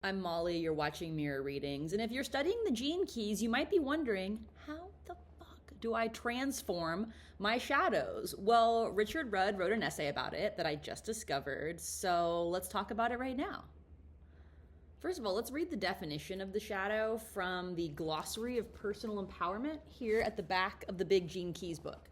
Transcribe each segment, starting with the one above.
I'm Molly, you're watching Mirror Readings, and if you're studying the gene keys, you might be wondering, how the fuck do I transform my shadows? Well, Richard Rudd wrote an essay about it that I just discovered, so let's talk about it right now. First of all, let's read the definition of the shadow from the Glossary of Personal Empowerment here at the back of the Big Gene Keys book.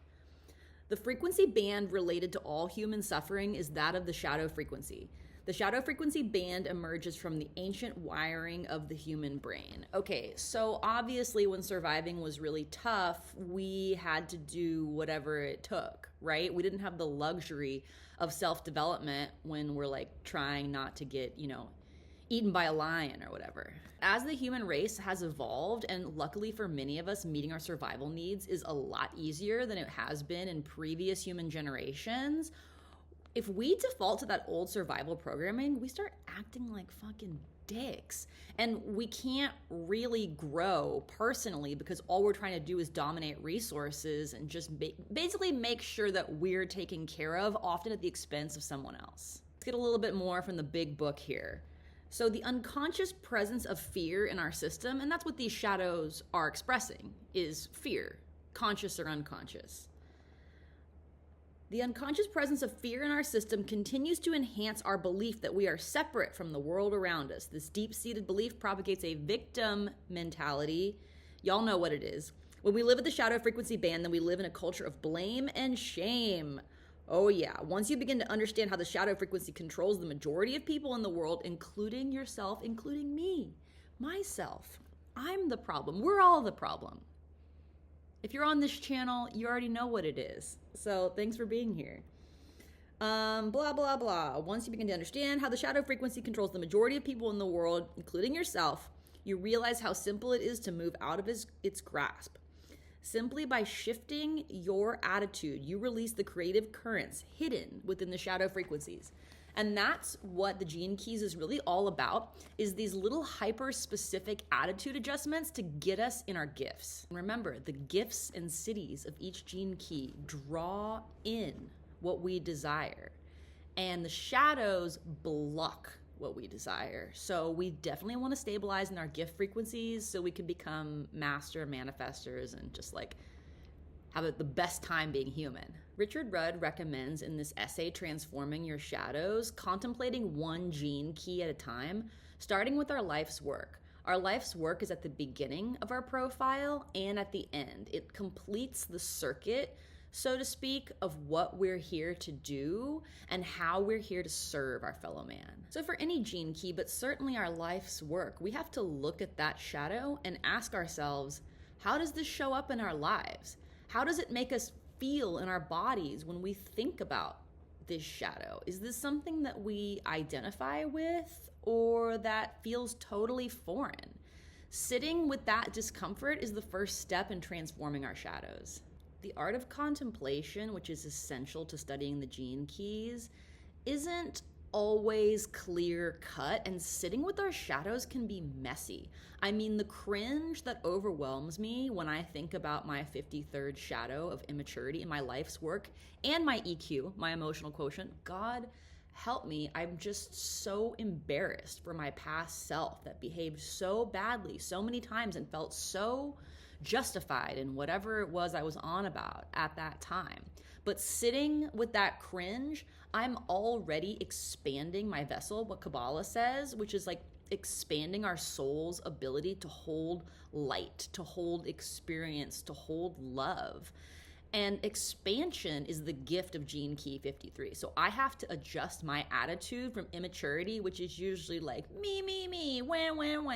The frequency band related to all human suffering is that of the shadow frequency. The shadow frequency band emerges from the ancient wiring of the human brain. Okay, so obviously when surviving was really tough, we had to do whatever it took, right? We didn't have the luxury of self-development when we're like trying not to get, eaten by a lion or whatever. As the human race has evolved, and luckily for many of us, meeting our survival needs is a lot easier than it has been in previous human generations. If we default to that old survival programming, we start acting like fucking dicks. And we can't really grow personally because all we're trying to do is dominate resources and just basically make sure that we're taken care of, often at the expense of someone else. Let's get a little bit more from the big book here. So the unconscious presence of fear in our system, and that's what these shadows are expressing, is fear, conscious or unconscious. The unconscious presence of fear in our system continues to enhance our belief that we are separate from the world around us. This deep-seated belief propagates a victim mentality. Y'all know what it is. When we live at the shadow frequency band, then we live in a culture of blame and shame. Oh yeah, once you begin to understand how the shadow frequency controls the majority of people in the world, including yourself, including me, myself, I'm the problem. We're all the problem. If you're on this channel, you already know what it is. So thanks for being here. Blah, blah, blah. Once you begin to understand how the shadow frequency controls the majority of people in the world, including yourself, you realize how simple it is to move out of its grasp. Simply by shifting your attitude, you release the creative currents hidden within the shadow frequencies. And that's what the Gene Keys is really all about, is these little hyper-specific attitude adjustments to get us in our gifts. Remember, the gifts and cities of each Gene Key draw in what we desire, and the shadows block what we desire. So we definitely want to stabilize in our gift frequencies so we can become master manifestors and just like have the best time being human. Richard Rudd recommends in this essay, Transforming Your Shadows, contemplating one gene key at a time, starting with our life's work. Our life's work is at the beginning of our profile and at the end. It completes the circuit, so to speak, of what we're here to do and how we're here to serve our fellow man. So for any gene key, but certainly our life's work, we have to look at that shadow and ask ourselves, how does this show up in our lives? How does it make us feel in our bodies when we think about this shadow? Is this something that we identify with or that feels totally foreign? Sitting with that discomfort is the first step in transforming our shadows. The art of contemplation, which is essential to studying the gene keys, isn't always clear cut, and sitting with our shadows can be messy. I mean, the cringe that overwhelms me when I think about my 53rd shadow of immaturity in my life's work and my EQ, my emotional quotient, God help me, I'm just so embarrassed for my past self that behaved so badly so many times and felt so justified in whatever it was I was on about at that time. But sitting with that cringe, I'm already expanding my vessel, what Kabbalah says, which is like expanding our soul's ability to hold light, to hold experience, to hold love. And expansion is the gift of Gene Key 53. So I have to adjust my attitude from immaturity, which is usually like me, wah,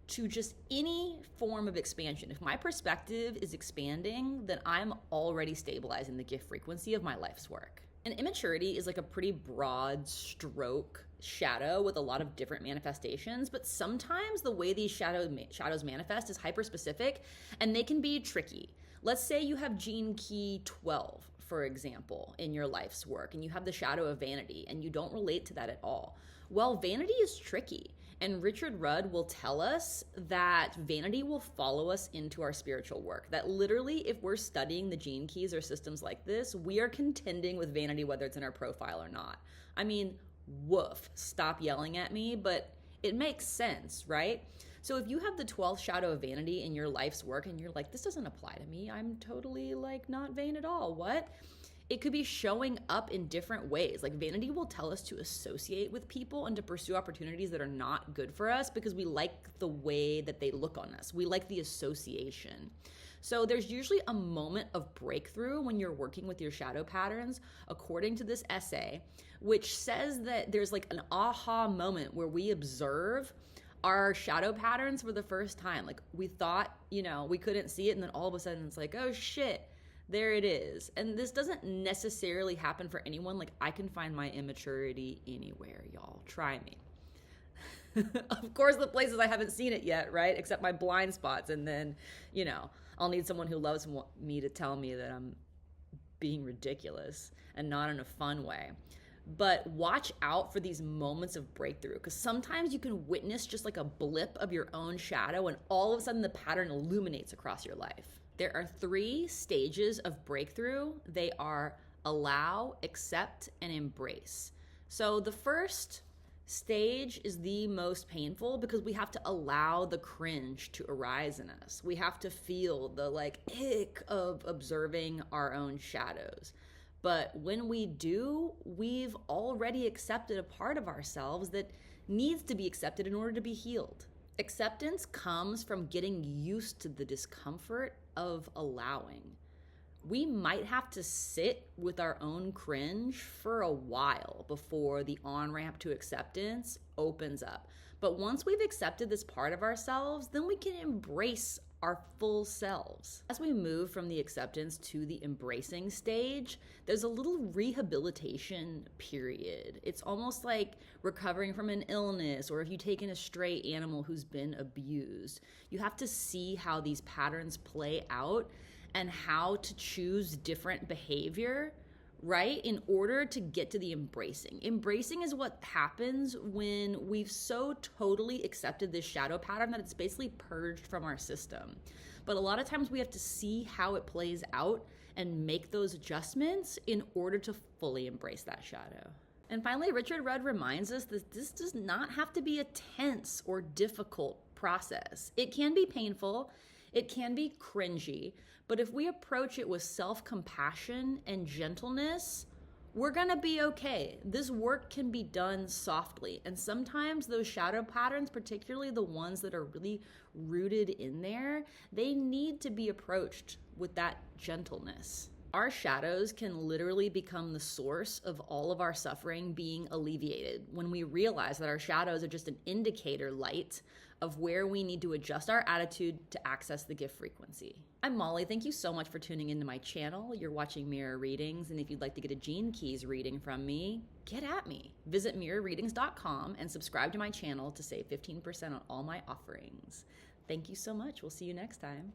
to just any form of expansion. If my perspective is expanding, then I'm already stabilizing the gift frequency of my life's work. And immaturity is like a pretty broad stroke shadow with a lot of different manifestations, but sometimes the way these shadows manifest is hyper-specific and they can be tricky. Let's say you have Gene Key 12, for example, in your life's work, and you have the shadow of vanity and you don't relate to that at all. Well, vanity is tricky. And Richard Rudd will tell us that vanity will follow us into our spiritual work. That literally, if we're studying the gene keys or systems like this, we are contending with vanity, whether it's in our profile or not. I mean, woof, stop yelling at me, but It makes sense, right? So if you have the 12th shadow of vanity in your life's work and you're like, this doesn't apply to me, I'm totally like not vain at all. What? It could be showing up in different ways. Like vanity will tell us to associate with people and to pursue opportunities that are not good for us because we like the way that they look on us. We like the association. So there's usually a moment of breakthrough when you're working with your shadow patterns, according to this essay, which says that there's like an aha moment where we observe our shadow patterns for the first time. Like we thought, we couldn't see it, and then all of a sudden it's like, oh shit, there it is. And this doesn't necessarily happen for anyone. Like I can find my immaturity anywhere, y'all. Try me. Of course, the places I haven't seen it yet, right? Except my blind spots. And then, I'll need someone who loves me to tell me that I'm being ridiculous and not in a fun way. But watch out for these moments of breakthrough, because sometimes you can witness just like a blip of your own shadow and all of a sudden the pattern illuminates across your life. There are 3 stages of breakthrough. They are allow, accept, and embrace. So the first stage is the most painful because we have to allow the cringe to arise in us. We have to feel the ick of observing our own shadows. But when we do, we've already accepted a part of ourselves that needs to be accepted in order to be healed. Acceptance comes from getting used to the discomfort of allowing. We might have to sit with our own cringe for a while before the on-ramp to acceptance opens up. But once we've accepted this part of ourselves, then we can embrace our full selves. As we move from the acceptance to the embracing stage, there's a little rehabilitation period. It's almost like recovering from an illness, or if you take in a stray animal who's been abused. You have to see how these patterns play out and how to choose different behavior, right? In order to get to the embracing. Embracing is what happens when we've so totally accepted this shadow pattern that it's basically purged from our system. But a lot of times we have to see how it plays out and make those adjustments in order to fully embrace that shadow. And finally, Richard Rudd reminds us that this does not have to be a tense or difficult process. It can be painful, it can be cringy, but if we approach it with self-compassion and gentleness, we're gonna be okay. This work can be done softly. And sometimes those shadow patterns, particularly the ones that are really rooted in there, they need to be approached with that gentleness. Our shadows can literally become the source of all of our suffering being alleviated when we realize that our shadows are just an indicator light of where we need to adjust our attitude to access the gift frequency. I'm Molly. Thank you so much for tuning into my channel. You're watching Mirror Readings, and if you'd like to get a Gene Keys reading from me, get at me. Visit mirrorreadings.com and subscribe to my channel to save 15% on all my offerings. Thank you so much. We'll see you next time.